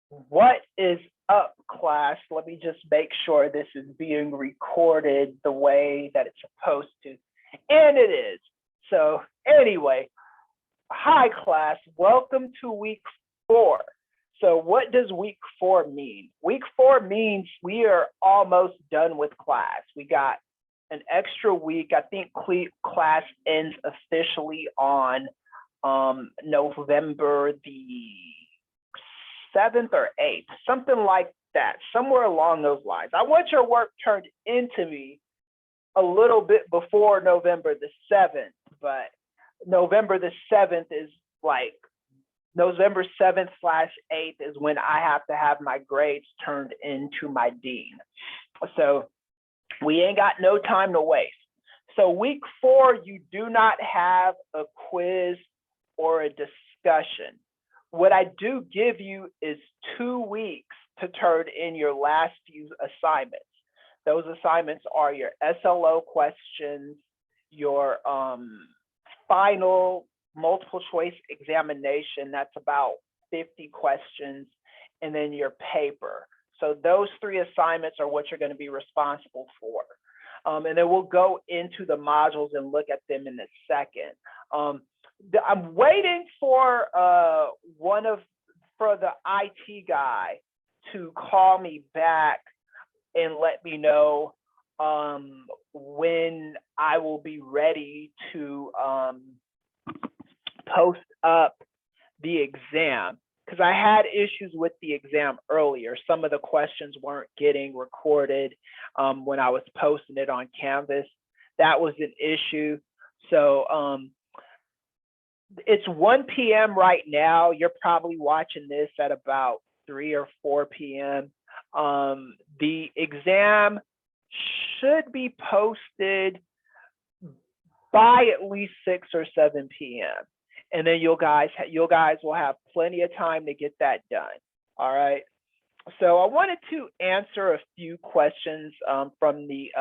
What is up, class? Let me just make sure this is being recorded the way that it's supposed to. And it is. So, anyway, hi, class. Welcome to week 4. So, what does week 4 mean? Week 4 means we are almost done with class. We got an extra week. I think class ends officially on November the 7th or 8th, something like that, somewhere along those lines. I want your work turned into me a little bit before November the 7th, but November the 7th is like November 7th/8th is when I have to have my grades turned into my dean. So we ain't got no time to waste. So week 4, you do not have a quiz or a discussion. What I do give you is 2 weeks to turn in your last few assignments. Those assignments are your SLO questions, your final multiple choice examination, that's about 50 questions, and then your paper. So those 3 assignments are what you're going to be responsible for. And then we'll go into the modules and look at them in a second. I'm waiting for for the IT guy to call me back and let me know when I will be ready to post up the exam, because I had issues with the exam earlier. Some of the questions weren't getting recorded when I was posting it on Canvas. That was an issue. So it's 1 p.m. right now. You're probably watching this at about 3 or 4 p.m. The exam should be posted by at least 6 or 7 p.m. And then you guys will have plenty of time to get that done. All right. So I wanted to answer a few questions from the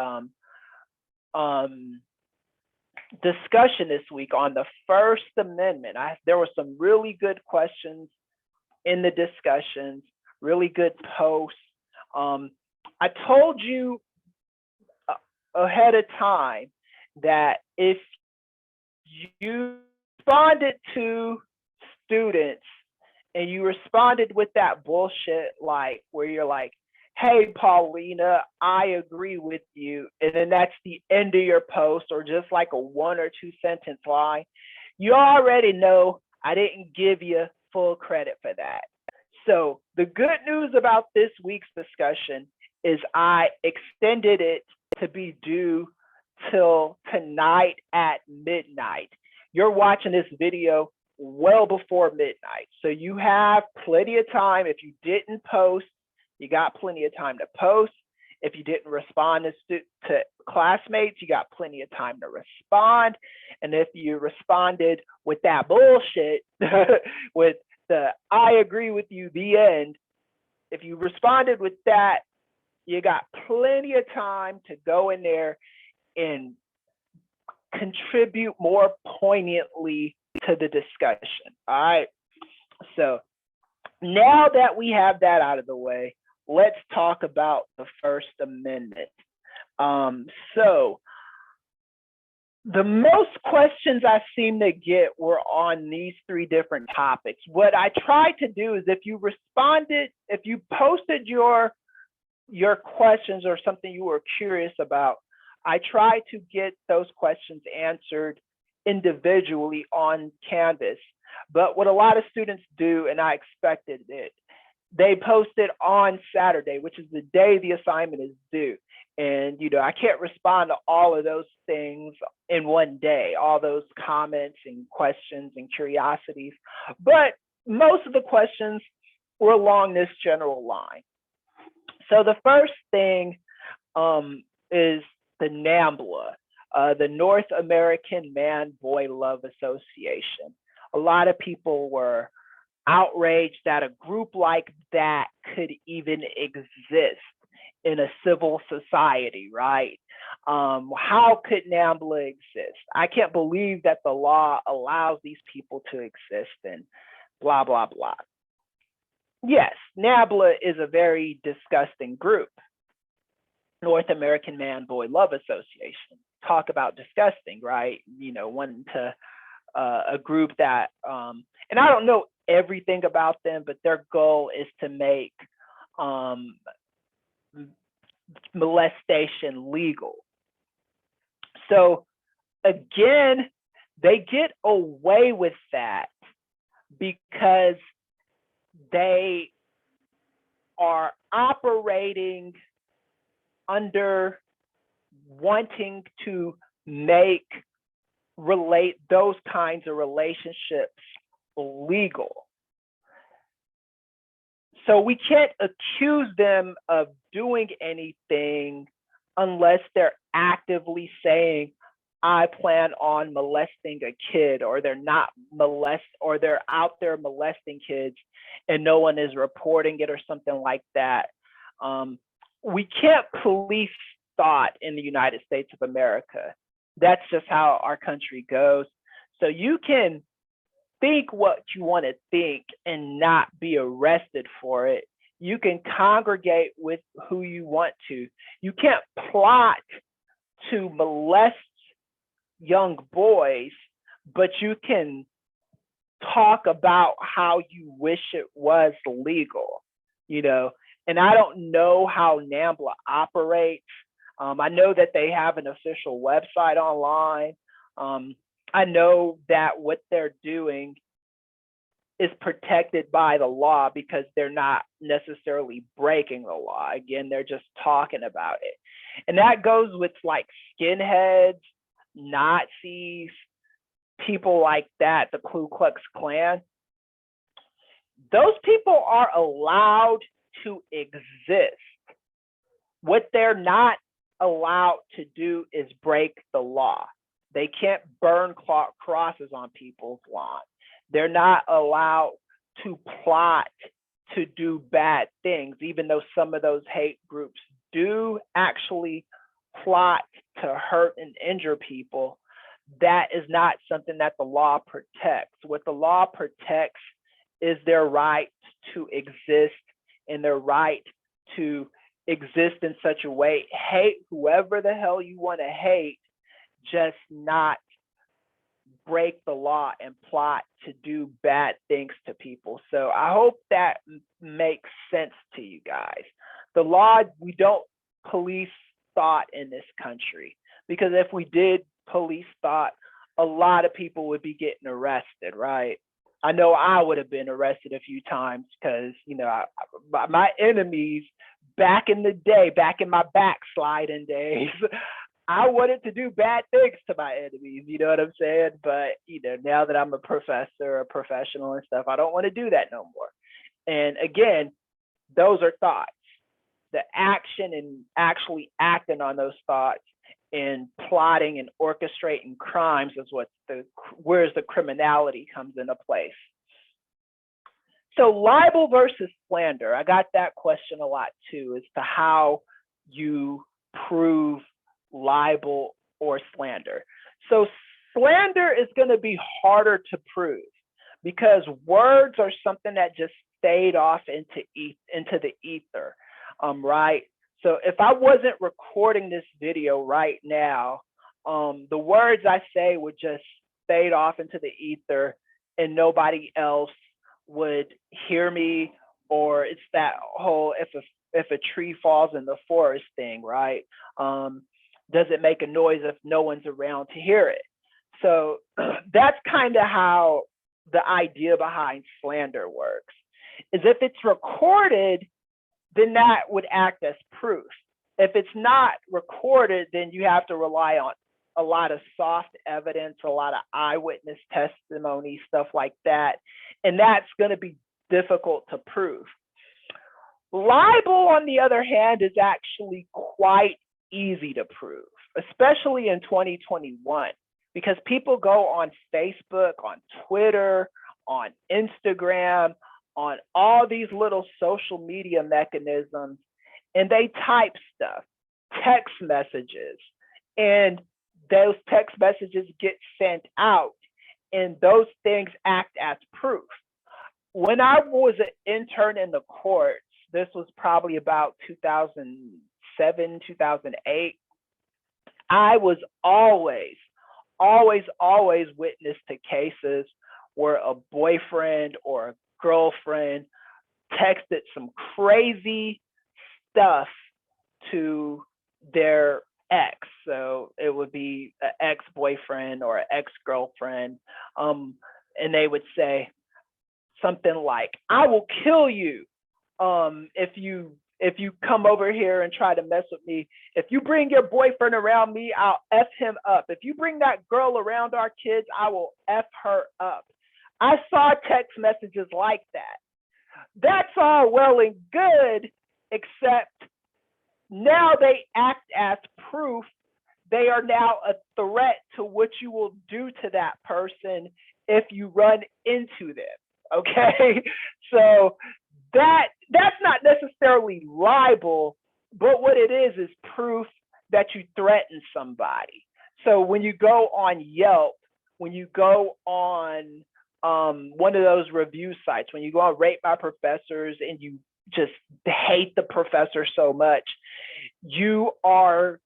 discussion this week on the First Amendment. There were some really good questions in the discussions, really good posts. I told you ahead of time that if you responded to students and you responded with that bullshit, like where you're like, hey, Paulina, I agree with you, and then that's the end of your post, or just like a 1 or 2 sentence line, you already know I didn't give you full credit for that. So the good news about this week's discussion is I extended it to be due till tonight at midnight. You're watching this video well before midnight, so you have plenty of time. If you didn't post, you got plenty of time to post. If you didn't respond to classmates, you got plenty of time to respond. And if you responded with that bullshit, with the I agree with you, the end, if you responded with that, you got plenty of time to go in there and contribute more poignantly to the discussion. All right. So now that we have that out of the way, let's talk about the First Amendment. So the most questions I seem to get were on these 3 different topics. What I tried to do is if you posted your questions or something you were curious about, I tried to get those questions answered individually on Canvas. But what a lot of students do, and I expected it, they post it on Saturday, which is the day the assignment is due. And, I can't respond to all of those things in one day, all those comments and questions and curiosities. But most of the questions were along this general line. So the first thing is the NAMBLA, the North American Man-Boy Love Association. A lot of people were outraged that a group like that could even exist in a civil society, right? How could NAMBLA exist? I can't believe that the law allows these people to exist, and blah, blah, blah. Yes, NABLA is a very disgusting group. North American Man Boy Love Association. Talk about disgusting, right? You know, wanting to a group that, and I don't know everything about them, but their goal is to make um, molestation legal. So again, they get away with that because they are operating under wanting to make relate those kinds of relationships legal. So we can't accuse them of doing anything unless they're actively saying, I plan on molesting a kid, or they're not or they're out there molesting kids and no one is reporting it or something like that. We can't police thought in the United States of America. That's just how our country goes. So you can think what you want to think and not be arrested for it. You can congregate with who you want to. You can't plot to molest young boys, but you can talk about how you wish it was legal, you know. And I don't know how NAMBLA operates. I know that they have an official website online. I know that what they're doing is protected by the law because they're not necessarily breaking the law. Again, they're just talking about it. And that goes with like skinheads, Nazis, people like that, the Ku Klux Klan. Those people are allowed to exist. What they're not allowed to do is break the law. They can't burn crosses on people's lawn. They're not allowed to plot to do bad things, even though some of those hate groups do actually plot to hurt and injure people. That is not something that the law protects. What the law protects is their right to exist and their right to exist in such a way, hate whoever the hell you want to hate, just not break the law and plot to do bad things to people. So I hope that makes sense to you guys. The law, we don't police thought in this country, because if we did police thought, a lot of people would be getting arrested, right? I know I would have been arrested a few times because, you know, my enemies back in the day, back in my backsliding days, I wanted to do bad things to my enemies, you know what I'm saying? But, you know, now that I'm a professor, a professional and stuff, I don't want to do that no more. And again, those are thoughts. The action and actually acting on those thoughts and plotting and orchestrating crimes is where's the criminality comes into place. So libel versus slander, I got that question a lot too, as to how you prove libel or slander. So slander is going to be harder to prove because words are something that just fade off into the ether, right? So if I wasn't recording this video right now, the words I say would just fade off into the ether and nobody else would hear me, or it's that whole if a tree falls in the forest thing, right? Does it make a noise if no one's around to hear it? So that's kind of how the idea behind slander works, is if it's recorded, then that would act as proof. If it's not recorded, then you have to rely on a lot of soft evidence, a lot of eyewitness testimony, stuff like that. And that's going to be difficult to prove. Libel, on the other hand, is actually quite easy to prove, especially in 2021, because people go on Facebook, on Twitter, on Instagram, on all these little social media mechanisms, and they type stuff, text messages, and those text messages get sent out, and those things act as proof. when I was an intern in the courts, this was probably about 2007, 2008. I was always witness to cases where a boyfriend or a girlfriend texted some crazy stuff to their ex. So it would be an ex-boyfriend or an ex-girlfriend. And they would say something like, I will kill you if you come over here and try to mess with me. If you bring your boyfriend around me, I'll F him up. If you bring that girl around our kids, I will F her up. I saw text messages like that. That's all well and good, except now they act as proof. They are now a threat to what you will do to that person if you run into them. Okay, so that's not necessarily libel, but what it is proof that you threaten somebody. So when you go on Yelp, when you go on one of those review sites, when you go on Rate My Professors and you just hate the professor so much, you are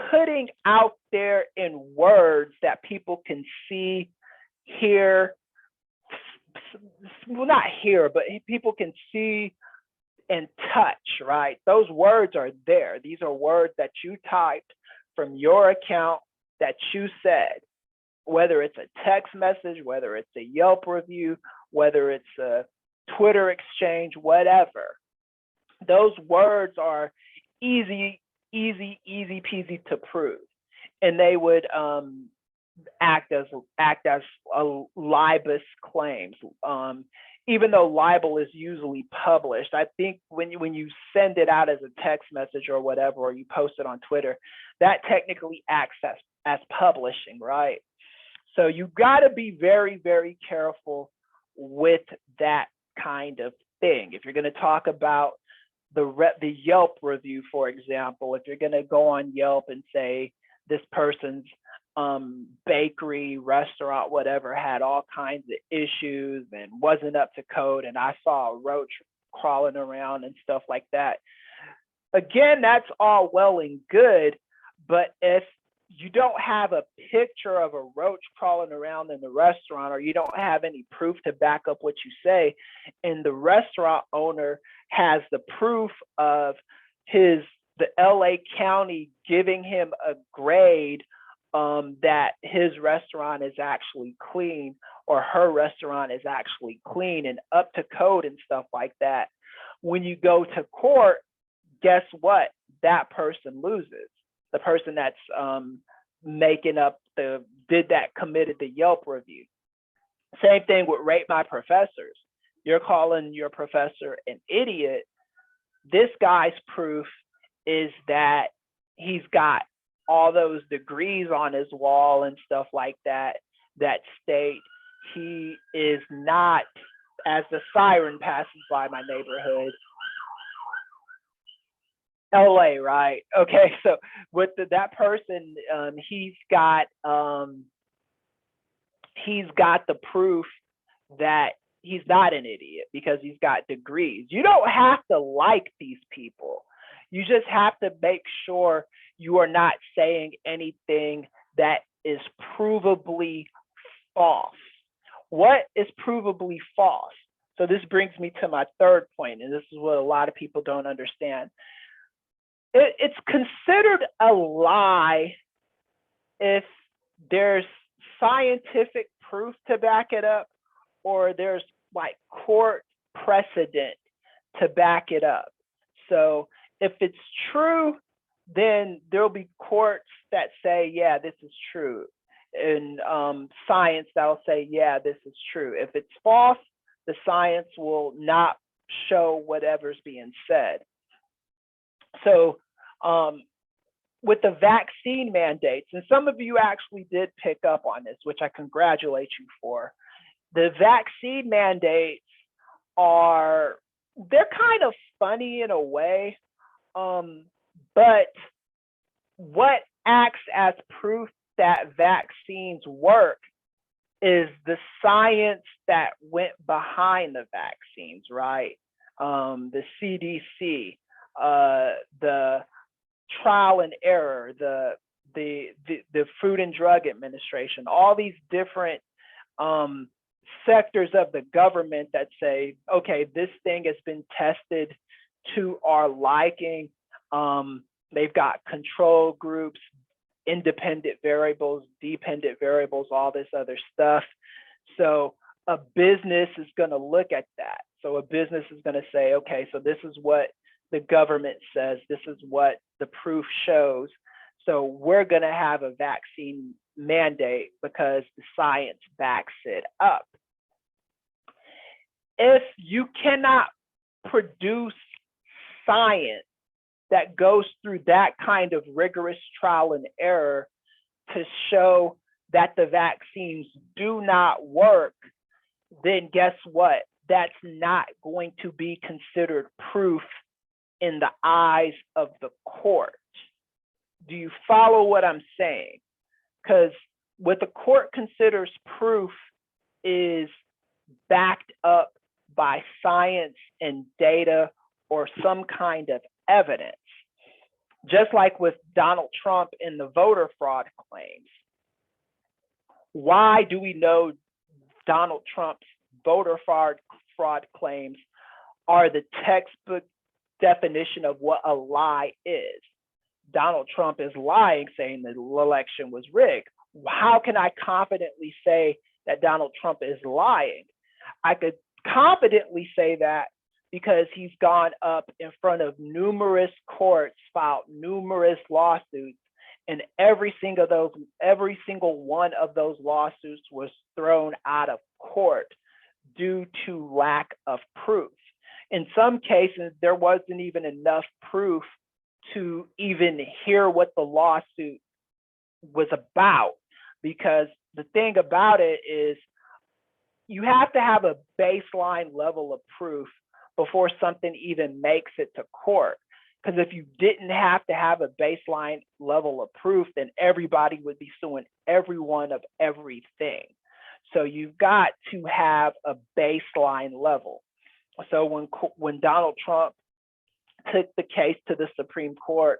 putting out there in words that people can see, hear, well, not hear, but people can see and touch, right? Those words are there. These are words that you typed from your account that you said, whether it's a text message, whether it's a Yelp review, whether it's a Twitter exchange, whatever. Those words are easy peasy to prove, and they would act as libelous claims. Even though libel is usually published, I think when you send it out as a text message or whatever, or you post it on Twitter, that technically acts as publishing, right? So you got to be very, very careful with that kind of thing. If you're going to talk about the Yelp review, for example, if you're going to go on Yelp and say this person's bakery, restaurant, whatever, had all kinds of issues and wasn't up to code, and I saw a roach crawling around and stuff like that. Again, that's all well and good, but if you don't have a picture of a roach crawling around in the restaurant, or you don't have any proof to back up what you say, and the restaurant owner has the proof of the LA County giving him a grade that his restaurant is actually clean, or her restaurant is actually clean and up to code and stuff like that, when you go to court, guess what? That person loses. The person that's committed the Yelp review. Same thing with Rate My Professors. You're calling your professor an idiot. This guy's proof is that he's got all those degrees on his wall and stuff like that that state he is not, as the siren passes by my neighborhood, LA, right? Okay, so with that person, he's got the proof that he's not an idiot because he's got degrees. You don't have to like these people. You just have to make sure you are not saying anything that is provably false. What is provably false? So this brings me to my third point, and this is what a lot of people don't understand. It's considered a lie if there's scientific proof to back it up, or there's like court precedent to back it up. So if it's true, then there'll be courts that say, yeah, this is true. And science that'll say, yeah, this is true. If it's false, the science will not show whatever's being said. So with the vaccine mandates, and some of you actually did pick up on this, which I congratulate you for. The vaccine mandates they're kind of funny in a way, but what acts as proof that vaccines work is the science that went behind the vaccines, right? The CDC, the trial and error, the Food and Drug Administration, all these different um, sectors of the government that say, okay, this thing has been tested to our liking. They've got control groups, independent variables, dependent variables, all this other stuff. So a business is going to look at that. So a business is going to say, okay, so this is what the government says, this is what the proof shows. So we're going to have a vaccine mandate because the science backs it up. If you cannot produce science that goes through that kind of rigorous trial and error to show that the vaccines do not work, then guess what? That's not going to be considered proof in the eyes of the court. Do you follow what I'm saying? Because what the court considers proof is backed up by science and data or some kind of evidence. Just like with Donald Trump and the voter fraud claims. Why do we know Donald Trump's voter fraud claims are the textbook definition of what a lie is? Donald Trump is lying, saying the election was rigged. How can I confidently say that Donald Trump is lying? I could confidently say that because he's gone up in front of numerous courts, filed numerous lawsuits, and every single one of those lawsuits was thrown out of court due to lack of proof. In some cases, there wasn't even enough proof to even hear what the lawsuit was about, because the thing about it is you have to have a baseline level of proof before something even makes it to court. Because if you didn't have to have a baseline level of proof, then everybody would be suing everyone of everything. So you've got to have a baseline level. So when Donald Trump took the case to the Supreme Court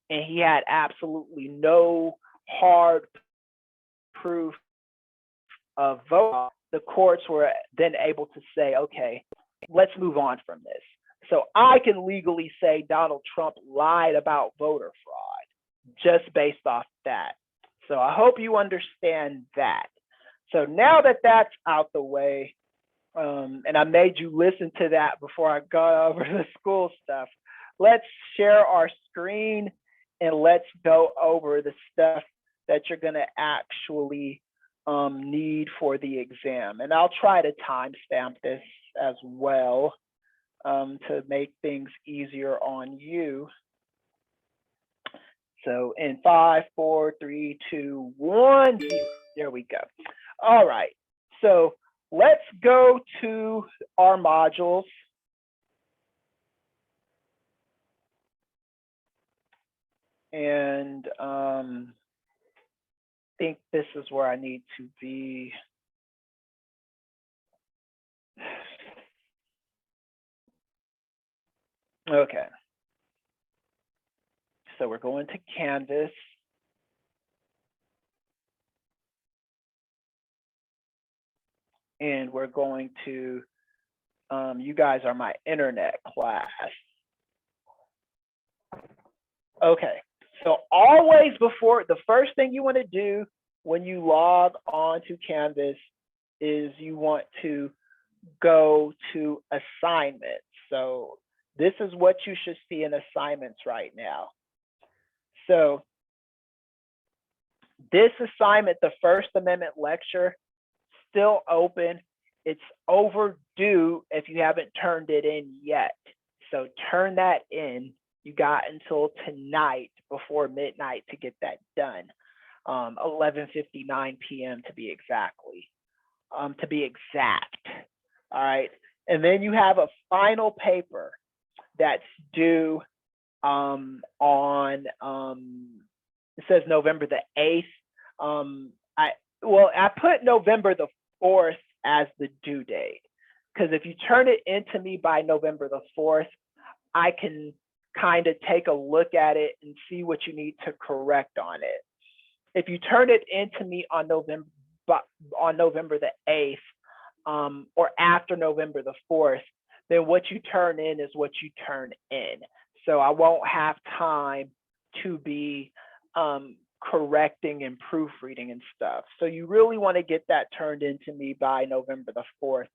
and he had absolutely no hard proof of vote, the courts were then able to say, okay, let's move on from this. So I can legally say Donald Trump lied about voter fraud just based off that. So I hope you understand that. So now that that's out the way, and I made you listen to that before I got over the school stuff, let's share our screen and let's go over the stuff that you're going to actually need for the exam. And I'll try to timestamp this as well to make things easier on you. So in 5, 4, 3, 2, 1, 0. There we go. All right. So let's go to our modules. And I think this is where I need to be. Okay. So we're going to Canvas. And we're going to, you guys are my internet class. Okay, so always before, the first thing you want to do when you log on to Canvas is you want to go to assignments. So this is what you should see in assignments right now. So this assignment, the First Amendment lecture, still open. It's overdue if you haven't turned it in yet. So turn that in. You got until tonight before midnight to get that done. 11:59 p.m. to be exact. All right. And then you have a final paper that's due on it says November the 8th. Well, I put November the 4th as the due date because if you turn it into me by November the 4th, I can kind of take a look at it and see what you need to correct on it. If you turn it into me on November the 8th, or after November the 4th, then what you turn in is what you turn in. So I won't have time to be correcting and proofreading and stuff. So you really want to get that turned into me by November the 4th.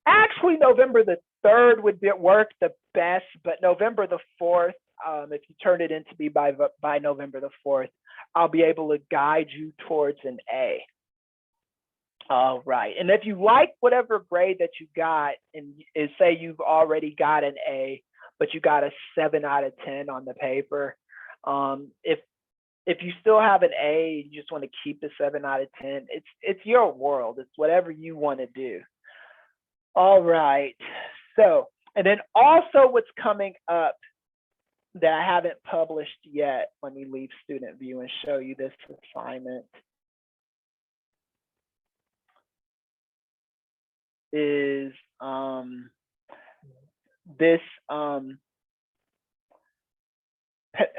Actually, November the 3rd would work the best, but November the 4th, if you turn it into me by November the 4th, I'll be able to guide you towards an A. All right. And if you like whatever grade that you got, and say you've already got an A, but you got a 7 out of 10 on the paper, if you still have an A, you just want to keep the 7 out of 10, it's your world. It's whatever you want to do. All right. So, and then also what's coming up that I haven't published yet, let me leave student view and show you this assignment, is this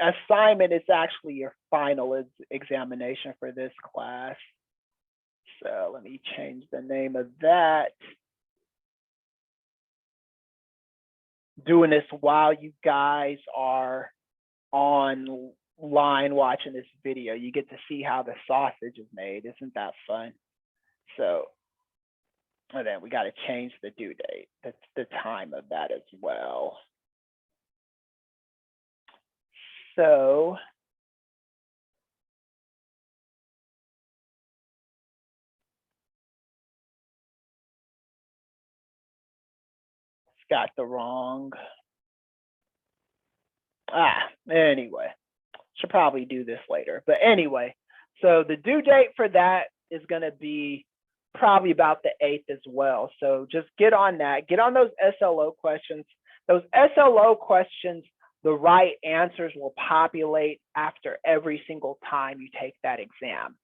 assignment is actually your final examination for this class. So let me change the name of that. Doing this while you guys are online watching this video. You get to see how the sausage is made. Isn't that fun? So, and then we got to change the due date. That's the time of that as well. So, it's got the wrong. Anyway, should probably do this later. But anyway, so the due date for that is going to be probably about the 8th as well. So just get on that. Get on those SLO questions. Those SLO questions, the right answers will populate after every single time you take that exam.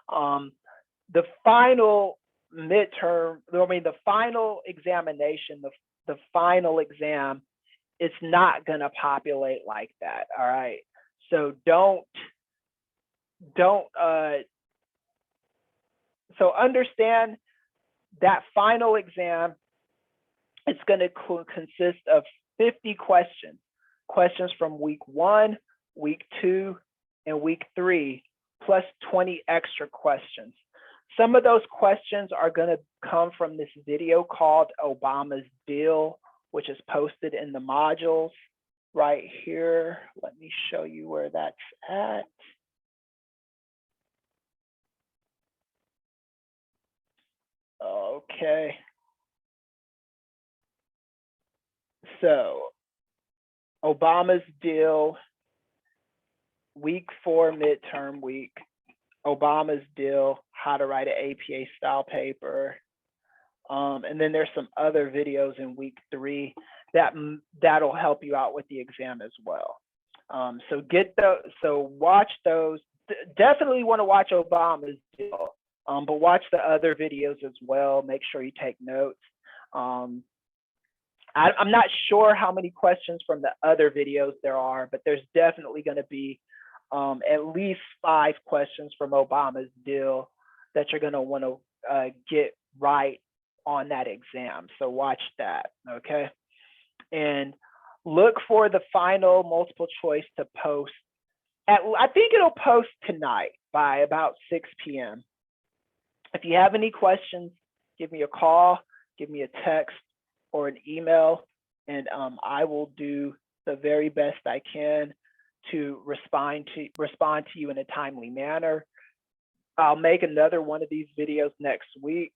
The final midterm, the final examination, the final exam, it's not going to populate like that. All right. So so understand that final exam, it's going to consist of 50 questions from week 1, week 2, and week 3, plus 20 extra questions. Some of those questions are going to come from this video called Obama's Deal, which is posted in the modules right here. Let me show you where that's at. Okay. So, Obama's Deal, week 4 midterm week, Obama's Deal, how to write an APA style paper. And then there's some other videos in week 3 that'll help you out with the exam as well. So watch those. Definitely want to watch Obama's Deal, but watch the other videos as well. Make sure you take notes. I'm not sure how many questions from the other videos there are, but there's definitely going to be at least 5 questions from Obama's Deal that you're going to want to get right on that exam. So watch that, okay? And look for the final multiple choice to post. I think it'll post tonight by about 6 p.m. If you have any questions, give me a call, give me a text or an email, and I will do the very best I can to respond to you in a timely manner. I'll make another one of these videos next week.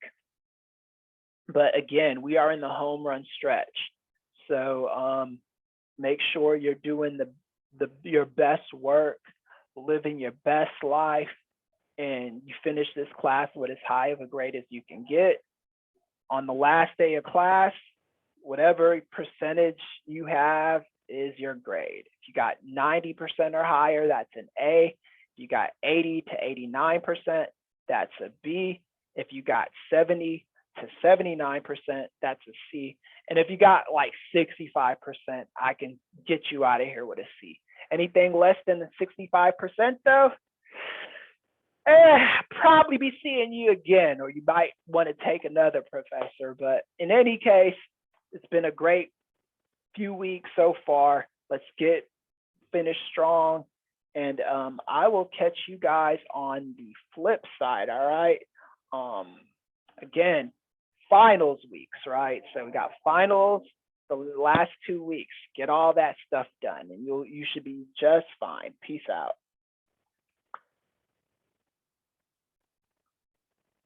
But again, we are in the home run stretch. So make sure you're doing your best work, living your best life, and you finish this class with as high of a grade as you can get. On the last day of class, whatever percentage you have is your grade. If you got 90% or higher, that's an A. If you got 80 to 89%, that's a B. If you got 70 to 79%, that's a C. And if you got like 65%, I can get you out of here with a C. Anything less than the 65% though, probably be seeing you again, or you might want to take another professor. But in any case, it's been a great few weeks so far. Let's get finished strong. And I will catch you guys on the flip side. All right. Again, finals weeks, right? So we got finals the last 2 weeks. Get all that stuff done, and you should be just fine. Peace out.